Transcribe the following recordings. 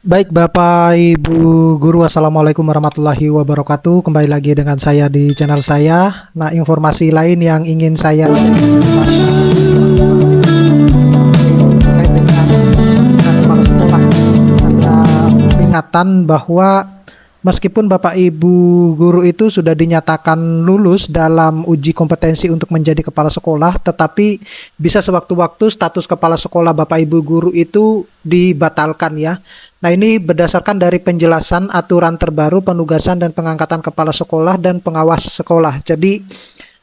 Baik Bapak Ibu Guru, Assalamualaikum warahmatullahi wabarakatuh. Kembali lagi dengan saya di channel saya. Nah, informasi lain yang ingin saya terkait dengan kepala sekolah, ada peringatan bahwa meskipun Bapak Ibu Guru itu sudah dinyatakan lulus dalam uji kompetensi untuk menjadi kepala sekolah, tetapi bisa sewaktu-waktu status kepala sekolah Bapak Ibu Guru itu dibatalkan ya. Nah, ini berdasarkan dari penjelasan aturan terbaru penugasan dan pengangkatan kepala sekolah dan pengawas sekolah. Jadi,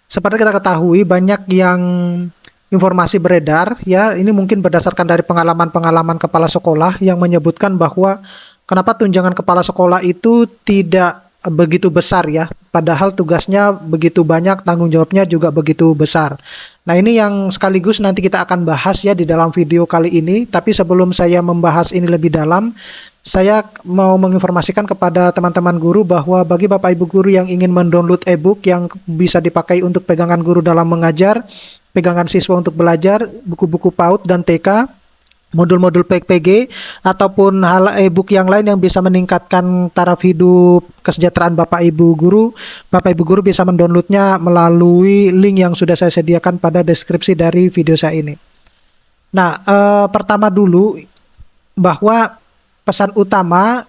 seperti kita ketahui banyak yang informasi beredar ya, ini mungkin berdasarkan dari pengalaman-pengalaman kepala sekolah yang menyebutkan bahwa kenapa tunjangan kepala sekolah itu tidak begitu besar ya, padahal tugasnya begitu banyak, tanggung jawabnya juga begitu besar. Nah, ini yang sekaligus nanti kita akan bahas ya di dalam video kali ini. Tapi sebelum saya membahas ini lebih dalam, saya mau menginformasikan kepada teman-teman guru bahwa bagi Bapak Ibu guru yang ingin mendownload e-book yang bisa dipakai untuk pegangan guru dalam mengajar, pegangan siswa untuk belajar, buku-buku PAUD dan TK, modul-modul PPG ataupun hal e-book yang lain yang bisa meningkatkan taraf hidup kesejahteraan Bapak Ibu guru. Bapak Ibu guru bisa mendownloadnya melalui link yang sudah saya sediakan pada deskripsi dari video saya ini. Nah, pertama dulu bahwa pesan utama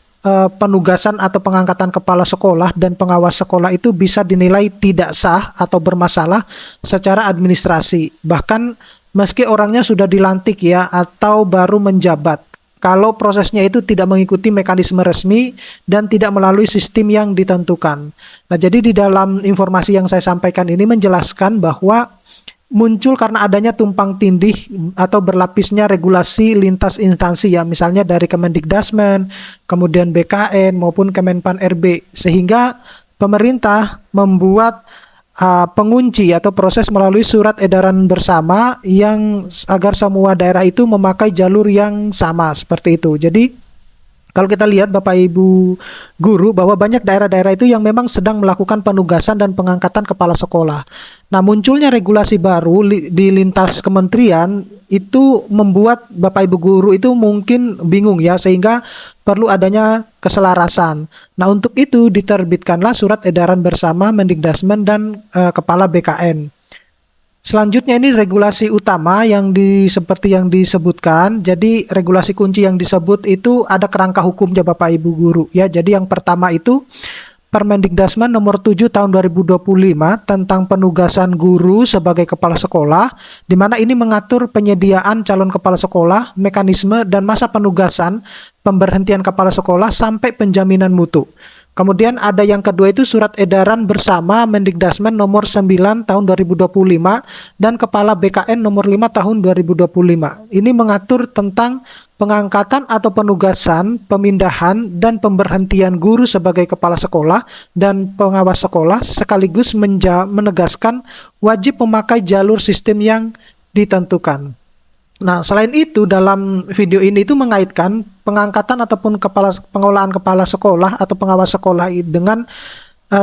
penugasan atau pengangkatan kepala sekolah dan pengawas sekolah itu bisa dinilai tidak sah atau bermasalah secara administrasi. Bahkan meski orangnya sudah dilantik ya atau baru menjabat, kalau prosesnya itu tidak mengikuti mekanisme resmi dan tidak melalui sistem yang ditentukan. Nah, jadi di dalam informasi yang saya sampaikan ini menjelaskan bahwa muncul karena adanya tumpang tindih atau berlapisnya regulasi lintas instansi ya, misalnya dari Kemendikdasmen, kemudian BKN maupun Kemenpan RB, sehingga pemerintah membuat pengunci atau proses melalui surat edaran bersama yang agar semua daerah itu memakai jalur yang sama seperti itu. Jadi kalau kita lihat Bapak Ibu guru bahwa banyak daerah-daerah itu yang memang sedang melakukan penugasan dan pengangkatan kepala sekolah. Nah, munculnya regulasi baru di lintas kementerian itu membuat Bapak Ibu guru itu mungkin bingung ya, sehingga perlu adanya keselarasan. Nah, untuk itu diterbitkanlah surat edaran bersama Mendikdasmen dan Kepala BKN. Selanjutnya ini regulasi utama yang seperti yang disebutkan. Jadi regulasi kunci yang disebut itu ada kerangka hukumnya Bapak Ibu guru ya. Jadi yang pertama itu Permendikdasmen nomor 7 tahun 2025 tentang penugasan guru sebagai kepala sekolah, di mana ini mengatur penyediaan calon kepala sekolah, mekanisme dan masa penugasan, pemberhentian kepala sekolah sampai penjaminan mutu. Kemudian ada yang kedua itu surat edaran bersama Mendikdasmen nomor 9 tahun 2025 dan Kepala BKN nomor 5 tahun 2025. Ini mengatur tentang pengangkatan atau penugasan, pemindahan dan pemberhentian guru sebagai kepala sekolah dan pengawas sekolah, sekaligus menegaskan wajib memakai jalur sistem yang ditentukan. Nah, selain itu dalam video ini itu mengaitkan pengangkatan ataupun pengelolaan kepala sekolah atau pengawas sekolah dengan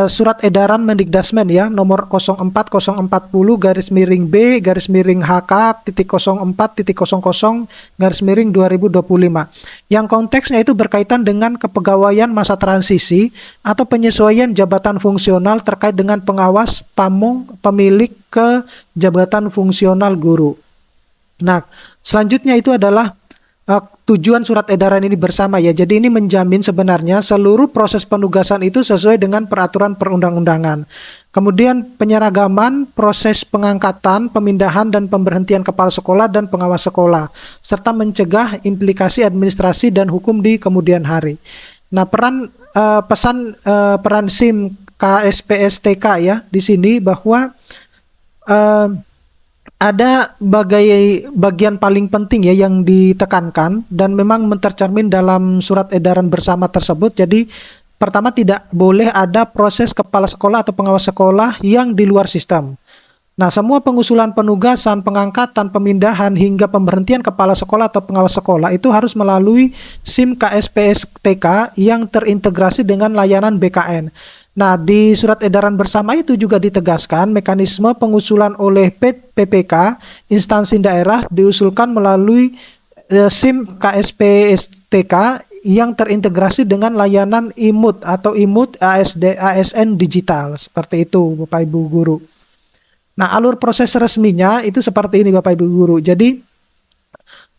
surat edaran Mendikdasmen ya nomor 04040 garis miring B garis miring HK titik 04 titik 00 garis miring 2025 yang konteksnya itu berkaitan dengan kepegawaian masa transisi atau penyesuaian jabatan fungsional terkait dengan pengawas pemilik ke jabatan fungsional guru. Nah, selanjutnya itu adalah tujuan surat edaran ini bersama ya. Jadi ini menjamin sebenarnya seluruh proses penugasan itu sesuai dengan peraturan perundang-undangan. Kemudian penyeragaman proses pengangkatan, pemindahan dan pemberhentian kepala sekolah dan pengawas sekolah, serta mencegah implikasi administrasi dan hukum di kemudian hari. Nah, peran SIM KSPSTK ya di sini bahwa ada bagian paling penting ya yang ditekankan dan memang tercermin dalam surat edaran bersama tersebut. Jadi pertama, tidak boleh ada proses kepala sekolah atau pengawas sekolah yang di luar sistem. Nah, semua pengusulan penugasan, pengangkatan, pemindahan hingga pemberhentian kepala sekolah atau pengawas sekolah itu harus melalui SIM KSPSTK yang terintegrasi dengan layanan BKN. Nah, di surat edaran bersama itu juga ditegaskan mekanisme pengusulan oleh PPK instansi daerah diusulkan melalui SIM KSPSTK yang terintegrasi dengan layanan IMUT atau IMUT ASN digital. Seperti itu Bapak Ibu Guru. Nah, alur proses resminya itu seperti ini Bapak Ibu Guru. Jadi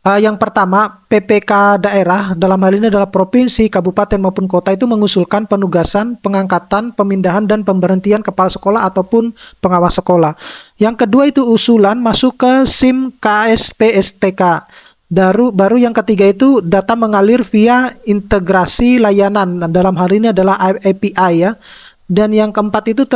yang pertama, PPK daerah dalam hal ini adalah provinsi, kabupaten maupun kota itu mengusulkan penugasan, pengangkatan, pemindahan dan pemberhentian kepala sekolah ataupun pengawas sekolah. Yang kedua itu usulan masuk ke SIM KSPSTK. Baru yang ketiga itu data mengalir via integrasi layanan. Nah, dalam hal ini adalah API ya. Dan yang keempat itu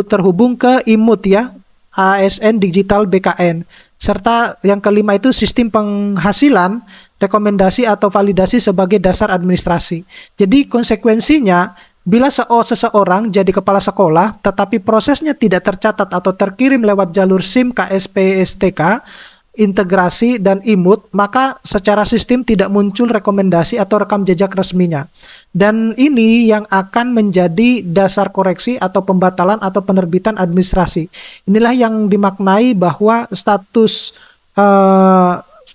terhubung ke IMUT ya, ASN Digital BKN. Serta yang kelima itu sistem penghasilan, rekomendasi atau validasi sebagai dasar administrasi. Jadi konsekuensinya, bila seseorang jadi kepala sekolah tetapi prosesnya tidak tercatat atau terkirim lewat jalur SIM KSPSTK, integrasi dan IMUT, maka secara sistem tidak muncul rekomendasi atau rekam jejak resminya. Dan ini yang akan menjadi dasar koreksi atau pembatalan atau penerbitan administrasi. Inilah yang dimaknai bahwa status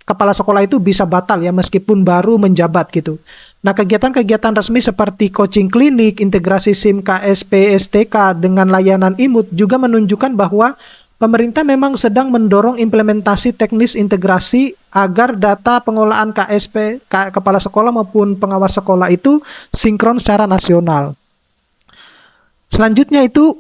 kepala sekolah itu bisa batal ya meskipun baru menjabat gitu. Nah, kegiatan-kegiatan resmi seperti coaching klinik, integrasi SIM KSPSTK dengan layanan IMUT juga menunjukkan bahwa pemerintah memang sedang mendorong implementasi teknis integrasi agar data pengolahan kepala sekolah maupun pengawas sekolah itu sinkron secara nasional. Selanjutnya itu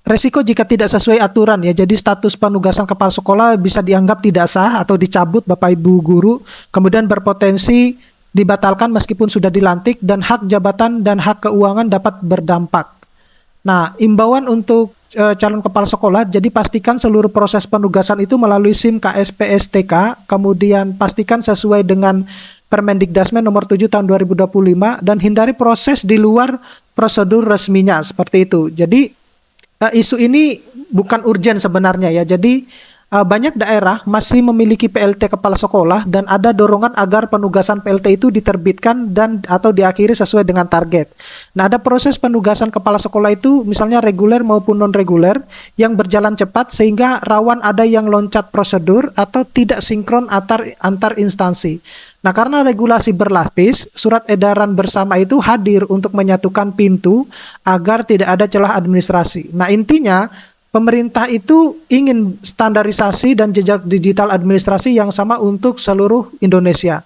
resiko jika tidak sesuai aturan ya. Jadi status penugasan kepala sekolah bisa dianggap tidak sah atau dicabut Bapak Ibu Guru, kemudian berpotensi dibatalkan meskipun sudah dilantik dan hak jabatan dan hak keuangan dapat berdampak. Nah, imbauan untuk calon kepala sekolah, jadi pastikan seluruh proses penugasan itu melalui SIM KSPSTK, kemudian pastikan sesuai dengan Permendikdasmen nomor 7 tahun 2025 dan hindari proses di luar prosedur resminya seperti itu. Jadi isu ini bukan urgen sebenarnya ya. Jadi banyak daerah masih memiliki PLT kepala sekolah dan ada dorongan agar penugasan PLT itu diterbitkan dan atau diakhiri sesuai dengan target. Nah, ada proses penugasan kepala sekolah itu misalnya reguler maupun non-reguler yang berjalan cepat sehingga rawan ada yang loncat prosedur atau tidak sinkron antar instansi. Nah, karena regulasi berlapis, surat edaran bersama itu hadir untuk menyatukan pintu agar tidak ada celah administrasi. Nah, intinya pemerintah itu ingin standarisasi dan jejak digital administrasi yang sama untuk seluruh Indonesia.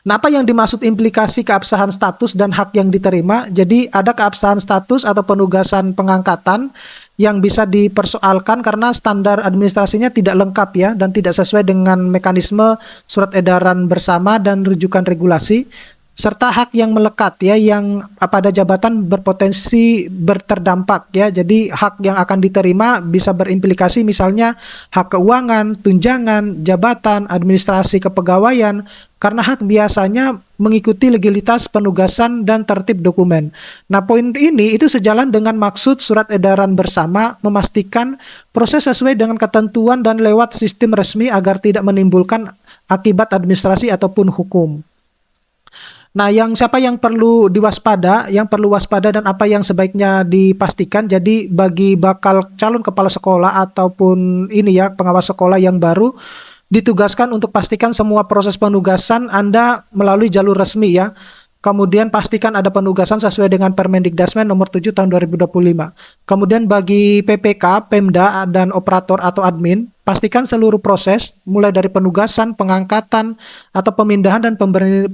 Nah, apa yang dimaksud implikasi keabsahan status dan hak yang diterima? Jadi ada keabsahan status atau penugasan pengangkatan yang bisa dipersoalkan karena standar administrasinya tidak lengkap ya dan tidak sesuai dengan mekanisme surat edaran bersama dan rujukan regulasi. Serta hak yang melekat ya yang pada jabatan berpotensi terdampak ya. Jadi hak yang akan diterima bisa berimplikasi misalnya hak keuangan, tunjangan, jabatan, administrasi kepegawaian karena hak biasanya mengikuti legalitas penugasan dan tertib dokumen. Nah, poin ini itu sejalan dengan maksud surat edaran bersama memastikan proses sesuai dengan ketentuan dan lewat sistem resmi agar tidak menimbulkan akibat administrasi ataupun hukum. Nah, siapa yang perlu diwaspada, yang perlu waspada dan apa yang sebaiknya dipastikan. Jadi bagi bakal calon kepala sekolah ataupun ini ya pengawas sekolah yang baru ditugaskan untuk pastikan semua proses penugasan Anda melalui jalur resmi ya. Kemudian pastikan ada penugasan sesuai dengan Permendikdasmen nomor 7 tahun 2025. Kemudian bagi PPK, Pemda dan operator atau admin, pastikan seluruh proses mulai dari penugasan, pengangkatan atau pemindahan dan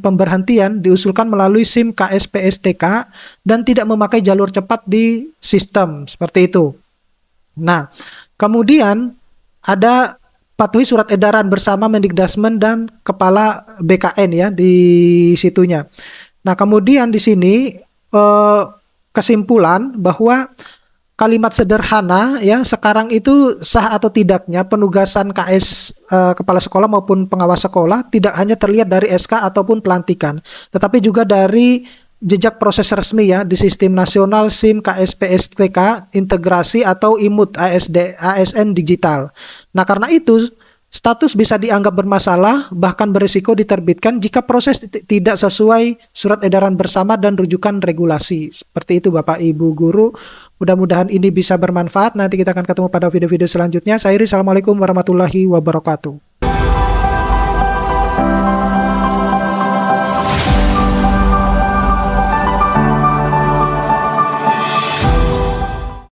pemberhentian diusulkan melalui SIM KSPSTK dan tidak memakai jalur cepat di sistem seperti itu. Nah, kemudian ada patuhi surat edaran bersama Mendikdasmen dan kepala BKN ya di situnya. Nah, kemudian di sini kesimpulan bahwa kalimat sederhana ya sekarang itu sah atau tidaknya penugasan kepala sekolah maupun pengawas sekolah tidak hanya terlihat dari SK ataupun pelantikan, tetapi juga dari jejak proses resmi ya di sistem nasional SIM KSPSTK integrasi atau IMUT ASN digital. Nah, karena itu status bisa dianggap bermasalah, bahkan berisiko diterbitkan jika proses tidak sesuai surat edaran bersama dan rujukan regulasi. Seperti itu Bapak Ibu Guru. Mudah-mudahan ini bisa bermanfaat. Nanti kita akan ketemu pada video-video selanjutnya. Saya Iri, Assalamualaikum warahmatullahi wabarakatuh.